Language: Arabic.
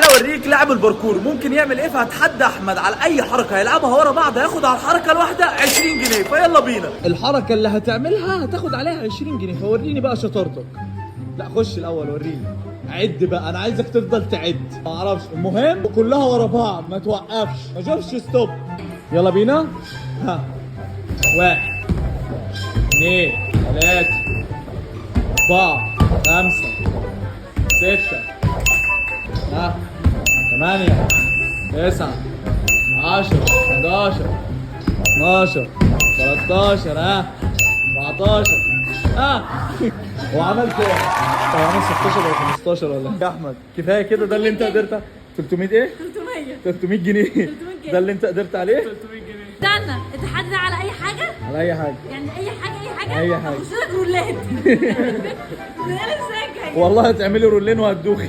تعالى اوريك لعب الباركور ممكن يعمل ايه. فهتحدى احمد على اي حركه هيلعبها ورا بعض، هياخد على الحركه الواحده 20 جنيه. فيلا بينا. الحركه اللي هتعملها هتاخد عليها 20 جنيه. فوريني بقى شطارتك. لا خش الاول وريني. عد بقى، انا عايزك تفضل تعد. ما اعرفش، المهم كلها ورا بعض ما توقفش، ما تشوفش ستوب. يلا بينا. ها 1 2 3 4 5 6 ها 8 9 10 11 12 13 ها 14 ها وعملت ايه؟ طب عملت 16 ولا 15 ولا ايه؟ يا احمد كفايه كده، ده اللي انت قدرت. 300 ايه؟ 300 جنيه. ده اللي انت قدرت عليه؟ 300 جنيه. استنى، التحدي ده على اي حاجه؟ على اي حاجه يعني اي حاجه؟ اي حاجه. هخش لك رولات. والله هتعملي رولين وهتدوخي.